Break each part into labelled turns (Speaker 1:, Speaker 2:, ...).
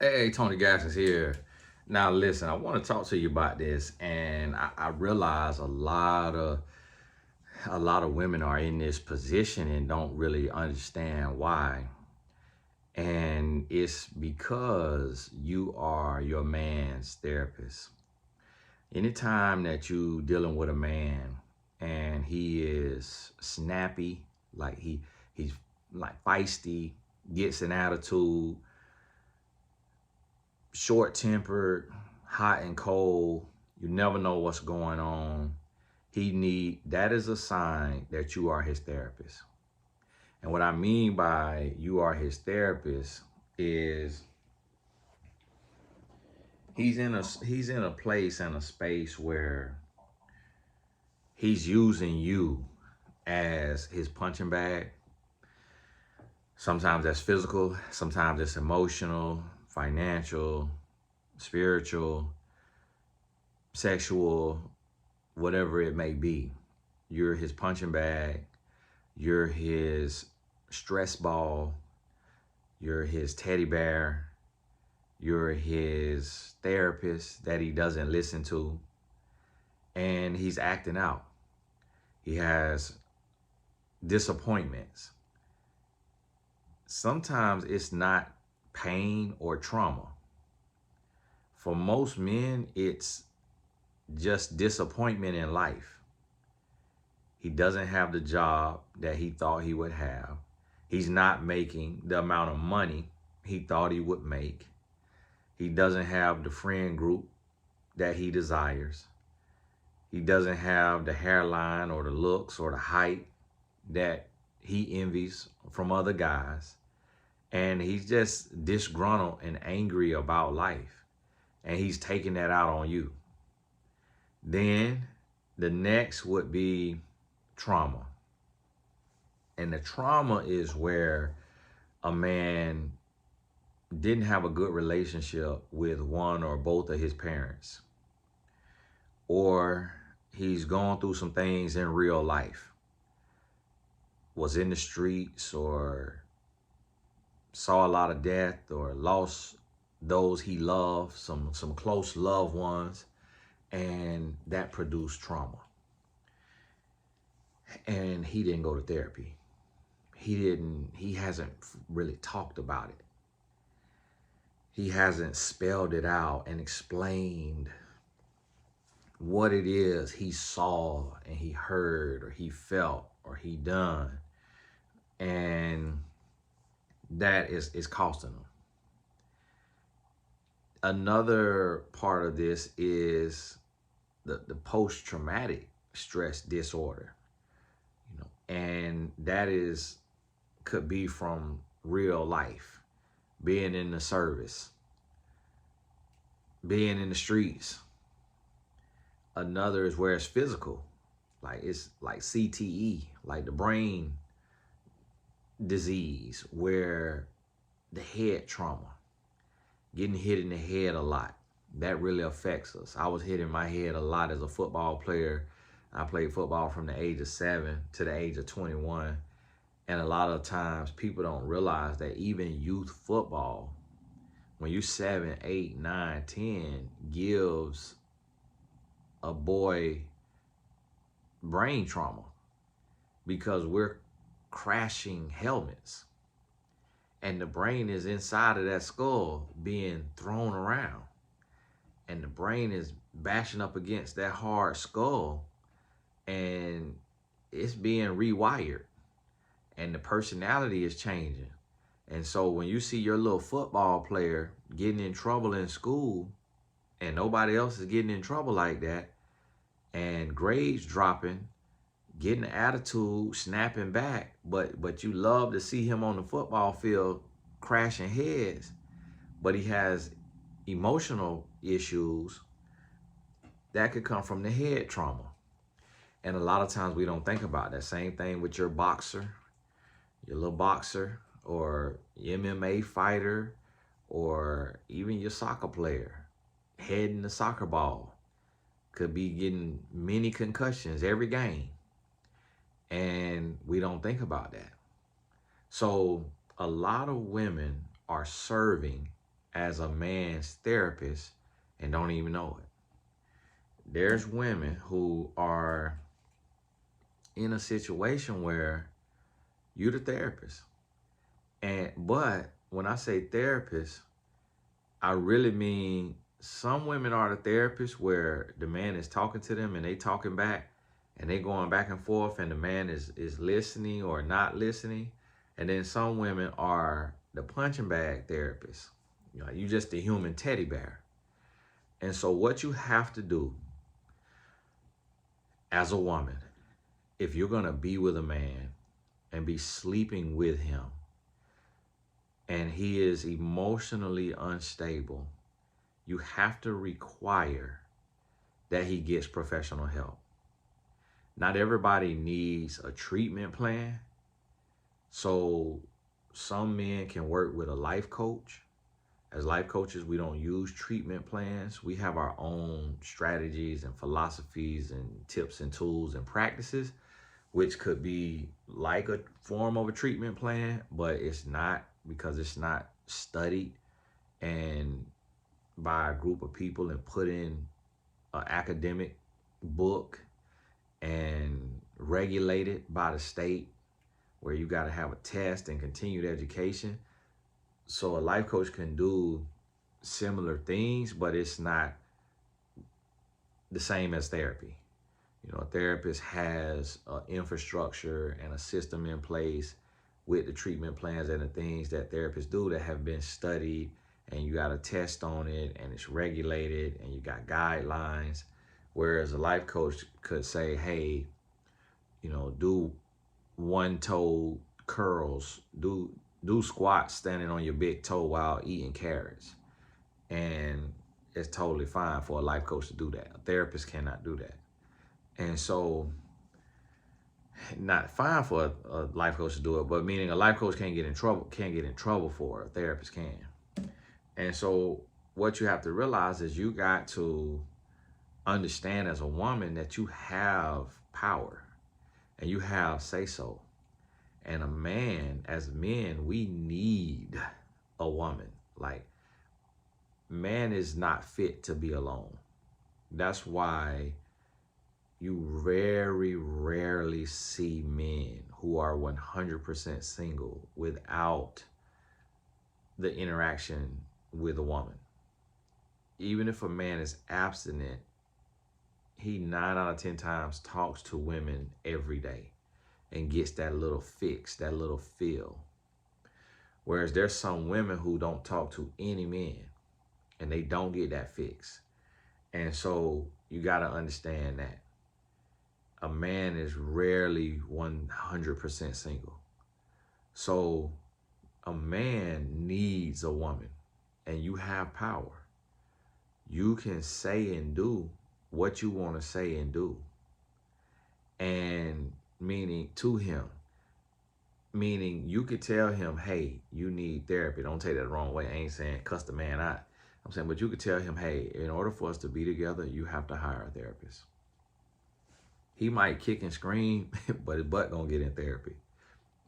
Speaker 1: Hey, Tony Gas is here. Now, listen, I want to talk to you about this, and I realize a lot of women are in this position and don't really understand why. And it's because you are your man's therapist. Anytime that you dealing with a man and he is snappy, like he's like feisty, gets an attitude, short tempered, hot and cold. You never know what's going on. That is a sign that you are his therapist. And what I mean by you are his therapist is he's in a place and a space where he's using you as his punching bag. Sometimes that's physical, sometimes it's emotional, financial, spiritual, sexual, whatever it may be. You're his punching bag, you're his stress ball, you're his teddy bear, you're his therapist that he doesn't listen to, and he's acting out. He has disappointments. Sometimes it's not pain or trauma. For most men, it's just disappointment in life. He doesn't have the job that he thought he would have. He's not making the amount of money he thought he would make. He doesn't have the friend group that he desires. He doesn't have the hairline or the looks or the height that he envies from other guys. And he's just disgruntled and angry about life. And he's taking that out on you. Then the next would be trauma. And the trauma is where a man didn't have a good relationship with one or both of his parents, or he's gone through some things in real life, was in the streets, or saw a lot of death, or lost those he loved, some close loved ones, and that produced trauma. And he didn't go to therapy. He hasn't really talked about it. He hasn't spelled it out and explained what it is he saw and he heard or he felt or he done. And that is costing him. Another part of this is the post-traumatic stress disorder, and that could be from real life, being in the service, being in the streets. Another is where it's physical, like it's like CTE, like the brain disease, where the head trauma, getting hit in the head a lot, that really affects us. I was hit in my head a lot as a football player. I played football from the age of 7 to the age of 21. And a lot of times people don't realize that even youth football, when you're 7, 8, 9, 10, gives a boy brain trauma, because we're crashing helmets and the brain is inside of that skull being thrown around, and the brain is bashing up against that hard skull, and it's being rewired, and the personality is changing. And so when you see your little football player getting in trouble in school and nobody else is getting in trouble like that, and grades dropping, getting attitude, snapping back, but you love to see him on the football field crashing heads, but he has emotional issues, that could come from the head trauma. And a lot of times we don't think about that. Same thing with your boxer, your little boxer, or MMA fighter, or even your soccer player, heading the soccer ball, could be getting many concussions every game. And we don't think about that. So a lot of women are serving as a man's therapist and don't even know it. There's women who are in a situation where you're the therapist. But when I say therapist, I really mean some women are the therapists where the man is talking to them and they talking back and they going back and forth and the man is listening or not listening. And then some women are the punching bag therapists. You know, you just the human teddy bear. And so what you have to do as a woman, if you're going to be with a man and be sleeping with him and he is emotionally unstable, you have to require that he gets professional help. Not everybody needs a treatment plan. So some men can work with a life coach. As life coaches, we don't use treatment plans. We have our own strategies and philosophies and tips and tools and practices, which could be like a form of a treatment plan, but it's not, because it's not studied and by a group of people and put in an academic book and regulated by the state, where you got to have a test and continued education. So a life coach can do similar things, but it's not the same as therapy. You know, a therapist has an infrastructure and a system in place with the treatment plans and the things that therapists do that have been studied, and you got a test on it and it's regulated and you got guidelines. Whereas a life coach could say, hey, you know, do one-toe curls, do squats standing on your big toe while eating carrots. And it's totally fine for a life coach to do that. A therapist cannot do that. And so, not fine for a life coach to do it, but meaning a life coach can't get in trouble for it. A therapist can. And so what you have to realize is you got to understand as a woman that you have power and you have say-so. And a man, as men, we need a woman. Like, man is not fit to be alone. That's why you very rarely see men who are 100% single without the interaction with a woman. Even if a man is abstinent, he 9 out of 10 times talks to women every day and gets that little fix, that little feel. Whereas there's some women who don't talk to any men and they don't get that fix. And so you got to understand that a man is rarely 100% single. So a man needs a woman, and you have power. You can say and do what you want to say and do. And meaning to him, meaning you could tell him, hey, you need therapy. Don't take that the wrong way. I ain't saying cuss the man out. I'm saying, but you could tell him, hey, in order for us to be together, you have to hire a therapist. He might kick and scream, but his butt gonna get in therapy.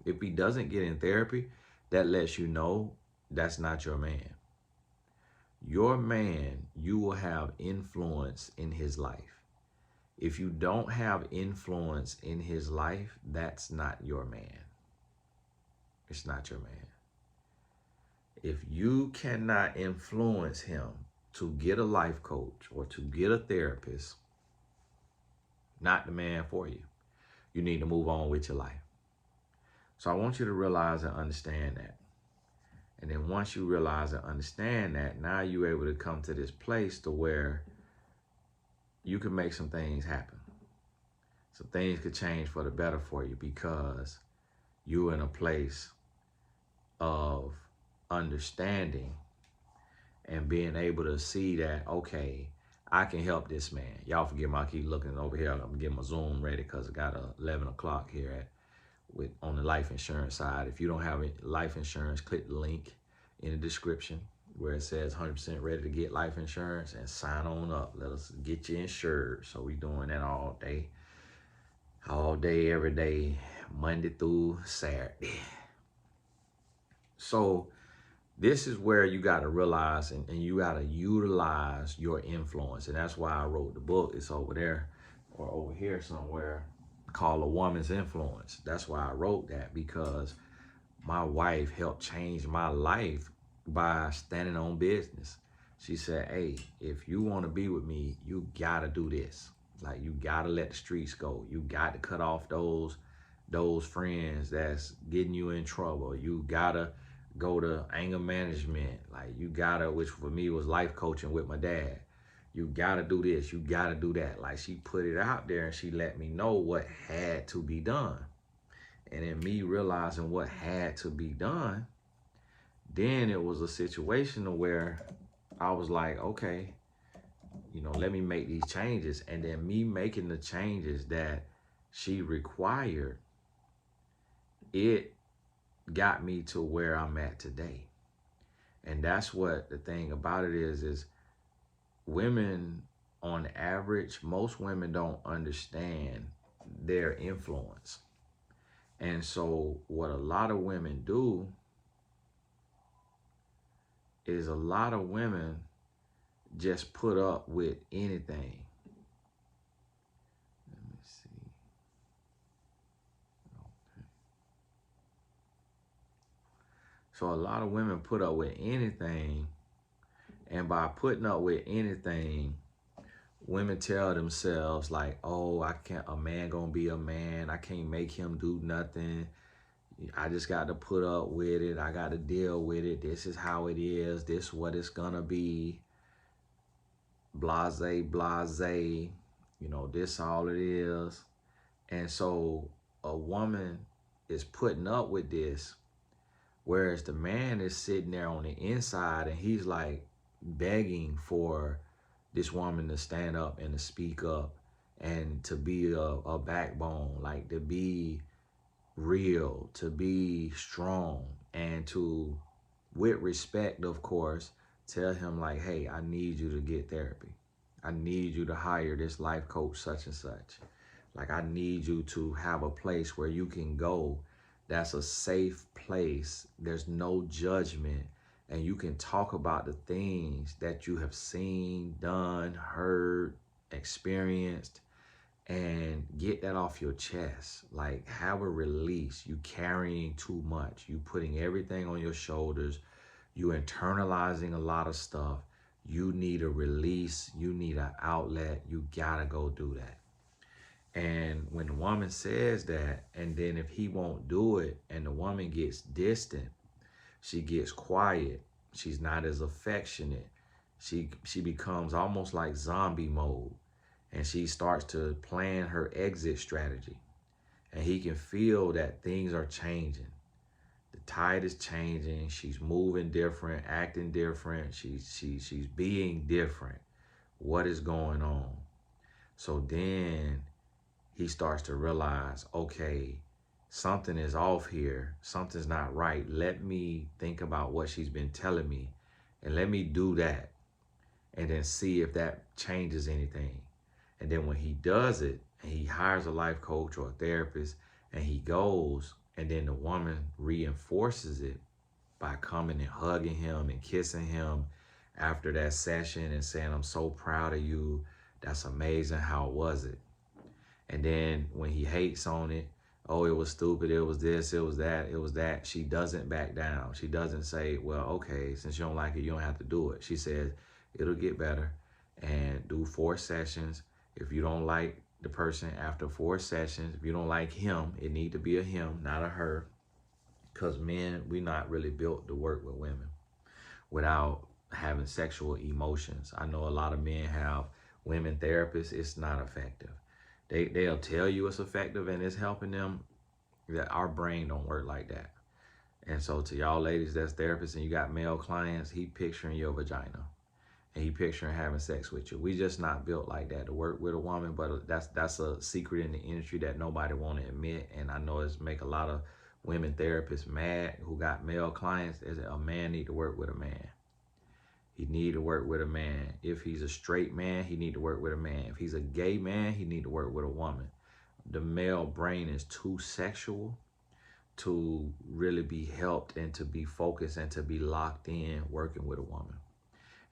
Speaker 1: If he doesn't get in therapy, that lets you know that's not your man. Your man, you will have influence in his life. If you don't have influence in his life, that's not your man. It's not your man. If you cannot influence him to get a life coach or to get a therapist, not the man for you. You need to move on with your life. So I want you to realize and understand that. And then once you realize and understand that, now you're able to come to this place to where you can make some things happen. Some things could change for the better for you because you're in a place of understanding and being able to see that, okay, I can help this man. Y'all forgive me, I keep looking over here. I'm getting my Zoom ready because I got 11 o'clock here on the life insurance side. If you don't have life insurance, click the link in the description where it says 100% ready to get life insurance and sign on up. Let us get you insured. So we doing that all day, every day, Monday through Saturday. So This is where you got to realize and you got to utilize your influence. And that's why I wrote the book. It's over there or over here somewhere, called A Woman's Influence. That's why I wrote that, because my wife helped change my life by standing on business. She said, hey, if you want to be with me, you got to do this. Like, you got to let the streets go. You got to cut off those friends that's getting you in trouble. You got to go to anger management. Like, you got to, which for me was life coaching with my dad. You got to do this. You got to do that. Like, she put it out there and she let me know what had to be done. And in me realizing what had to be done, then it was a situation where I was like, okay, let me make these changes. And then me making the changes that she required, it got me to where I'm at today. And that's what the thing about it is women, on average, most women don't understand their influence. And so what a lot of women do is a lot of women just put up with anything. Let me see. Okay. So a lot of women put up with anything, and by putting up with anything, women tell themselves like, oh, a man gonna be a man. I can't make him do nothing. I just got to put up with it. I got to deal with it. This is how it is. This is what it's gonna be. Blase, blase. This all it is. And so a woman is putting up with this, whereas the man is sitting there on the inside and he's like begging for this woman to stand up and to speak up and to be a backbone, like to be real, to be strong, and to, with respect, of course, tell him like, hey, I need you to get therapy. I need you to hire this life coach such and such. Like, I need you to have a place where you can go that's a safe place. There's no judgment, and you can talk about the things that you have seen, done, heard, experienced, and get that off your chest. Like, have a release. You carrying too much. You putting everything on your shoulders. You internalizing a lot of stuff. You need a release. You need an outlet. You gotta go do that. And when the woman says that, and then if he won't do it and the woman gets distant, she gets quiet, she's not as affectionate, she becomes almost like zombie mode, and she starts to plan her exit strategy. And he can feel that things are changing. The tide is changing. She's moving different, acting different. She's being different. What is going on? So then he starts to realize, okay, something is off here. Something's not right. Let me think about what she's been telling me, and let me do that, and then see if that changes anything. And then when he does it, and he hires a life coach or a therapist, and he goes, and then the woman reinforces it by coming and hugging him and kissing him after that session and saying, I'm so proud of you. That's amazing. How was it? And then when he hates on it, oh, it was stupid, it was this, it was that, it was that, she doesn't back down. She doesn't say, well, okay, since you don't like it, you don't have to do it. She says, it'll get better, and do 4 sessions. If you don't like the person after 4 sessions, if you don't like him, it need to be a him, not a her, because men, we not really built to work with women without having sexual emotions. I know a lot of men have women therapists. It's not effective. They'll tell you it's effective and it's helping them. That our brain don't work like that. And so to y'all ladies that's therapists and you got male clients, he picturing your vagina and he picturing having sex with you. We just not built like that to work with a woman, but that's a secret in the industry that nobody want to admit. And I know it's make a lot of women therapists mad who got male clients. Is a man need to work with a man. He need to work with a man. If he's a straight man, he need to work with a man. If he's a gay man, he need to work with a woman. The male brain is too sexual to really be helped and to be focused and to be locked in working with a woman.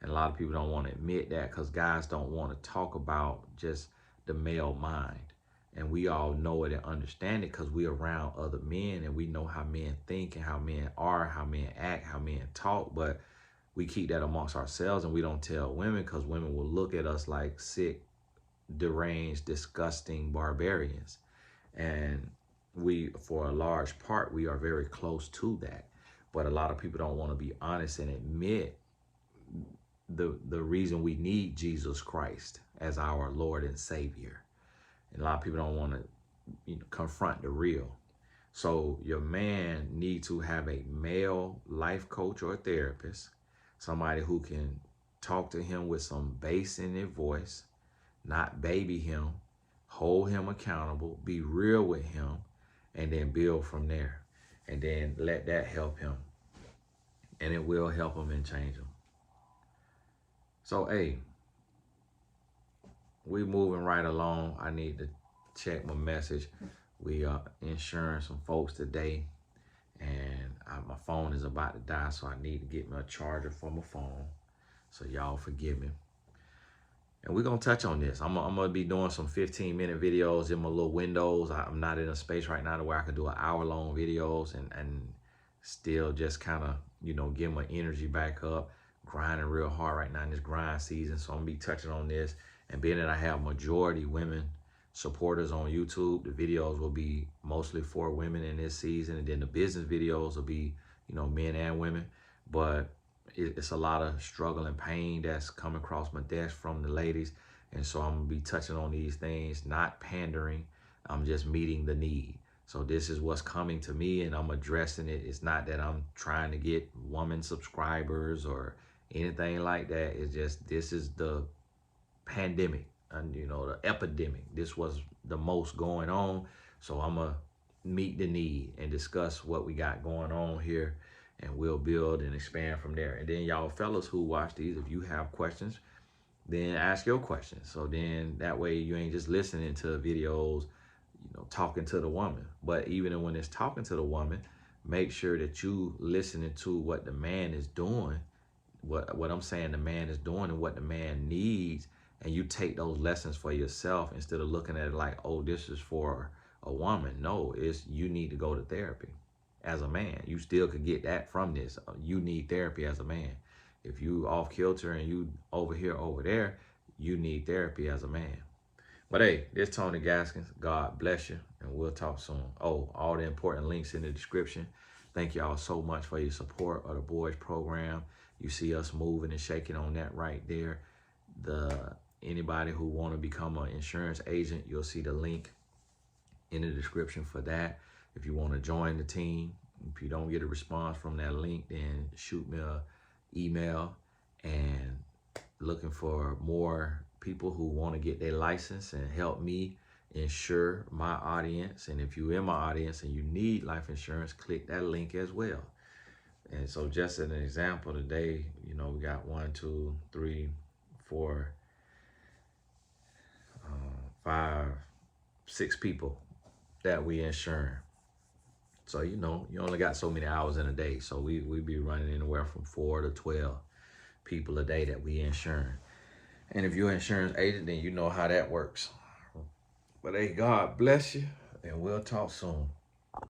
Speaker 1: And a lot of people don't want to admit that because guys don't want to talk about just the male mind. And we all know it and understand it because we're around other men and we know how men think and how men are, how men act, how men talk. But we keep that amongst ourselves and we don't tell women because women will look at us like sick, deranged, disgusting barbarians. And we, for a large part, we are very close to that. But a lot of people don't want to be honest and admit the reason we need Jesus Christ as our Lord and Savior. And a lot of people don't want to confront the real. So your man needs to have a male life coach or therapist, somebody who can talk to him with some bass in their voice, not baby him, hold him accountable, be real with him, and then build from there. And then let that help him. And it will help him and change him. So, hey, we moving right along. I need to check my message. We are insuring some folks today, and my phone is about to die, so I need to get me a charger for my phone. So y'all forgive me. And we're going to touch on this. I'm going to be doing some 15-minute videos in my little windows. I'm not in a space right now to where I can do an hour-long videos and still just kind of, get my energy back up. Grinding real hard right now in this grind season. So I'm going to be touching on this. And being that I have majority women supporters on YouTube, the videos will be mostly for women in this season. And then the business videos will be, men and women. But it's a lot of struggle and pain that's coming across my desk from the ladies. And so I'm going to be touching on these things, not pandering. I'm just meeting the need. So this is what's coming to me and I'm addressing it. It's not that I'm trying to get woman subscribers or anything like that. It's just, this is the pandemic and, the epidemic. This was the most going on. So I'm going to meet the need and discuss what we got going on here, and we'll build and expand from there. And then y'all fellas who watch these, if you have questions, then ask your questions. So then that way you ain't just listening to videos, talking to the woman. But even when it's talking to the woman, make sure that you listening to what the man is doing, what I'm saying the man is doing and what the man needs, and you take those lessons for yourself instead of looking at it like, oh, this is for a woman. No, it's you need to go to therapy as a man. You still could get that from this. You need therapy as a man. If you off kilter and you over here, over there, you need therapy as a man. But hey, this is Tony Gaskins. God bless you, and we'll talk soon. Oh, all the important links in the description. Thank y'all so much for your support of the boys program. You see us moving and shaking on that right there. Anybody who want to become an insurance agent, you'll see the link in the description for that. If you want to join the team, if you don't get a response from that link, then shoot me an email. And looking for more people who want to get their license and help me insure my audience. And if you're in my audience and you need life insurance, click that link as well. And so just as an example today, we got 1, 2, 3, 4, 5, 6 people that we insure. So, you only got so many hours in a day. So we be running anywhere from 4 to 12 people a day that we insure. And if you're an insurance agent, then you know how that works. But hey, God bless you, and we'll talk soon.